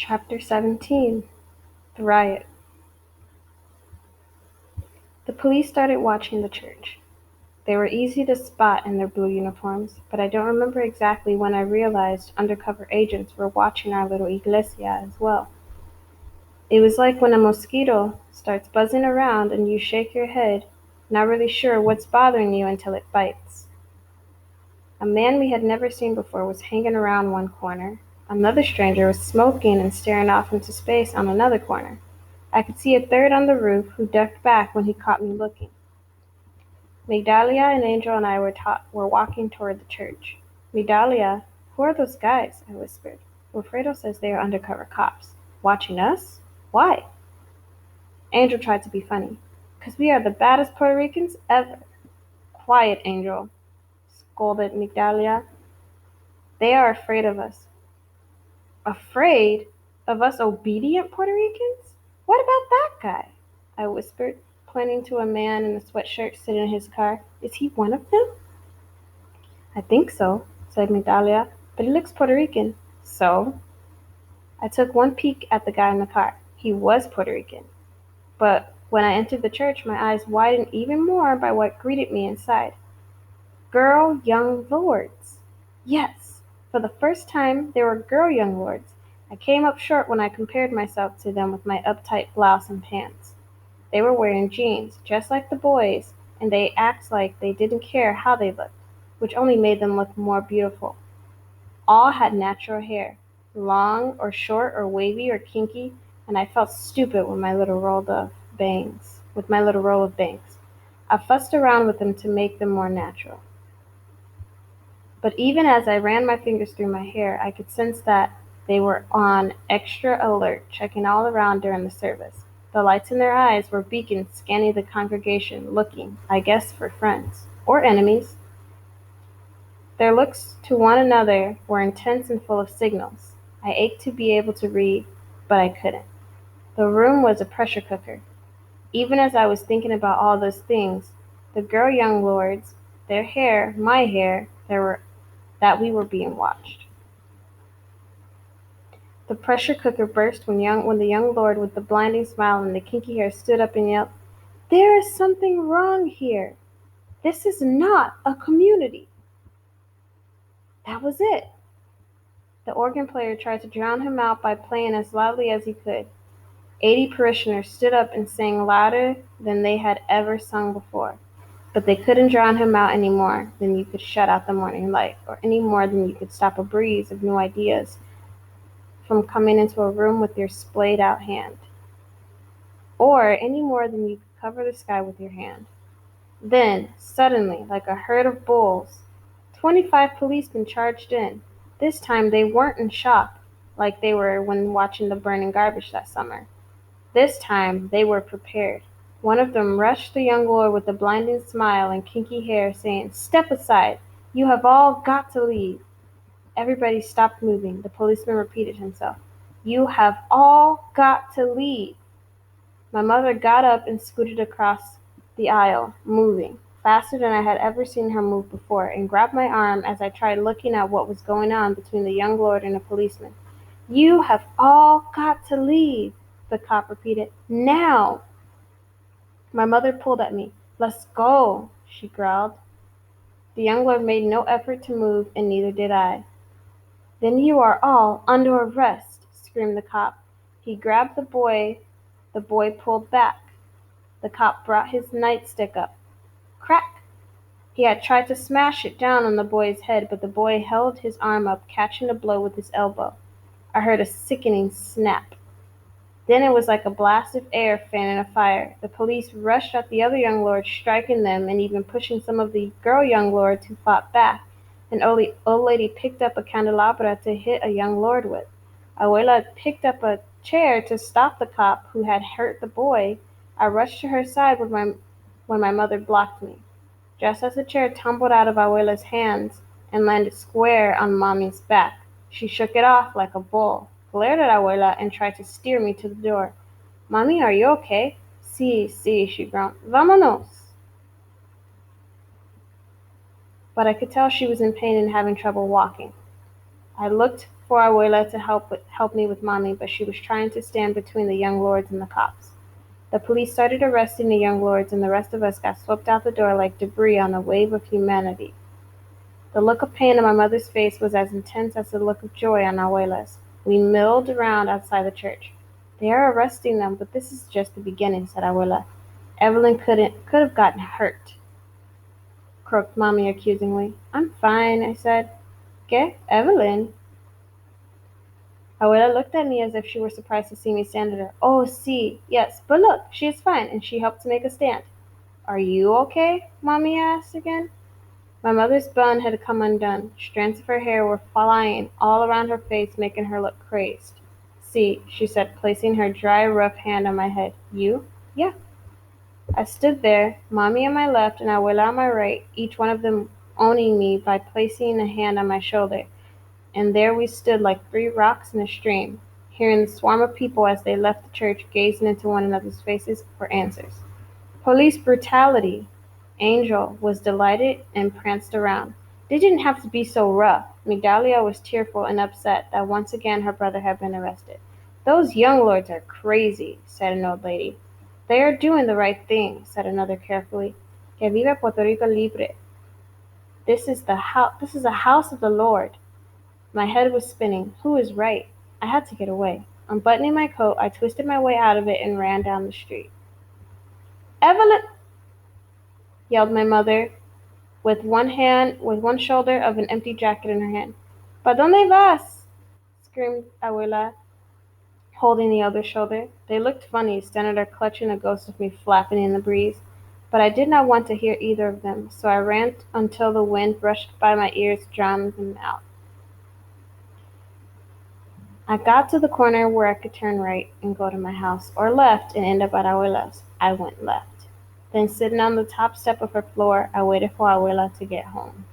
Chapter 17. The Riot. The police started watching the church. They were easy to spot in their blue uniforms, but I don't remember exactly when I realized undercover agents were watching our little iglesia as well. It was like when a mosquito starts buzzing around and you shake your head, not really sure what's bothering you until it bites. A man we had never seen before was hanging around one corner. Another stranger was smoking and staring off into space on another corner. I could see a third on the roof who ducked back when he caught me looking. Migdalia and Angel and I were walking toward the church. Migdalia, who are those guys? I whispered. Wilfredo says they are undercover cops. Watching us? Why? Angel tried to be funny. Because we are the baddest Puerto Ricans ever. Quiet, Angel, scolded Migdalia. They are afraid of us. Afraid of us obedient Puerto Ricans? What about that guy? I whispered, pointing to a man in a sweatshirt sitting in his car. Is he one of them? I think so, said Migdalia, but he looks Puerto Rican. So? I took one peek at the guy in the car. He was Puerto Rican. But when I entered the church, my eyes widened even more by what greeted me inside. Girl young lords. Yes, for the first time there were girl young lords. I came up short when I compared myself to them with my uptight blouse and pants. They were wearing jeans, just like the boys, and they act like they didn't care how they looked, which only made them look more beautiful. All had natural hair, long or short or wavy or kinky, and I felt stupid with my little roll of bangs. I fussed around with them to make them more natural. But even as I ran my fingers through my hair, I could sense that they were on extra alert, checking all around during the service. The lights in their eyes were beacons scanning the congregation, looking, I guess, for friends. Or enemies. Their looks to one another were intense and full of signals. I ached to be able to read, but I couldn't. The room was a pressure cooker. Even as I was thinking about all those things, the girl young lords, their hair, my hair, that we were being watched. The pressure cooker burst when the young lord with the blinding smile and the kinky hair stood up and yelled, "There is something wrong here. This is not a community." That was it. The organ player tried to drown him out by playing as loudly as he could. 80 parishioners stood up and sang louder than they had ever sung before. But they couldn't drown him out any more than you could shut out the morning light, or any more than you could stop a breeze of new ideas from coming into a room with your splayed out hand, or any more than you could cover the sky with your hand. Then, suddenly, like a herd of bulls, 25 policemen charged in. This time they weren't in shock, like they were when watching the burning garbage that summer. This time they were prepared. One of them rushed the young lord with the blinding smile and kinky hair, saying, "Step aside! You have all got to leave." Everybody stopped moving. The policeman repeated himself. "You have all got to leave." My mother got up and scooted across the aisle, moving, faster than I had ever seen her move before, and grabbed my arm as I tried looking at what was going on between the young lord and the policeman. "You have all got to leave," the cop repeated. "Now!" My mother pulled at me. "Let's go," she growled. The young lord made no effort to move, and neither did I. "Then you are all under arrest," screamed the cop. He grabbed the boy. The boy pulled back. The cop brought his nightstick up. Crack! He had tried to smash it down on the boy's head, but the boy held his arm up, catching the blow with his elbow. I heard a sickening snap. Then it was like a blast of air fanning a fire. The police rushed at the other young lords, striking them and even pushing some of the girl young lords who fought back. An old lady picked up a candelabra to hit a young lord with. Abuela picked up a chair to stop the cop who had hurt the boy. I rushed to her side when my mother blocked me, just as the chair tumbled out of Abuela's hands and landed square on Mommy's back. She shook it off like a bull, glared at Abuela, and tried to steer me to the door. "Mommy, are you okay?" "Sí, sí," she groaned. "Vámonos." But I could tell she was in pain and having trouble walking. I looked for Abuela to help me with Mommy, but she was trying to stand between the young lords and the cops. The police started arresting the young lords, and the rest of us got swept out the door like debris on a wave of humanity. The look of pain on my mother's face was as intense as the look of joy on Abuela's. We milled around outside the church. "They are arresting them, but this is just the beginning," said Abuela. "Evelyn could have gotten hurt," croaked Mommy accusingly. "I'm fine," I said. "¿Qué? Evelyn?" Abuela looked at me as if she were surprised to see me stand there. "Oh, sí, yes, but look, she is fine," and she helped to make a stand. "Are you okay?" Mommy asked again. My mother's bun had come undone. Strands of her hair were flying all around her face, making her look crazed. "See," she said, placing her dry, rough hand on my head. "You?" "Yeah." I stood there, Mommy on my left and Abuela on my right, each one of them owning me by placing a hand on my shoulder. And there we stood like three rocks in a stream, hearing the swarm of people as they left the church gazing into one another's faces for answers. Police brutality! Angel was delighted and pranced around. They didn't have to be so rough. Migdalia was tearful and upset that once again her brother had been arrested. "Those young lords are crazy," said an old lady. "They are doing the right thing," said another carefully. "Que viva Puerto Rico libre. This is a house of the Lord." My head was spinning. Who is right? I had to get away. Unbuttoning my coat, I twisted my way out of it and ran down the street. "Evelyn!" yelled my mother, with one shoulder of an empty jacket in her hand. "¿Pa dónde vas?" screamed Abuela, holding the other shoulder. They looked funny, standing there clutching a ghost of me flapping in the breeze. But I did not want to hear either of them, so I ran until the wind brushed by my ears, drowning them out. I got to the corner where I could turn right and go to my house, or left and end up at Abuela's. I went left. Then, sitting on the top step of her floor, I waited for Abuela to get home.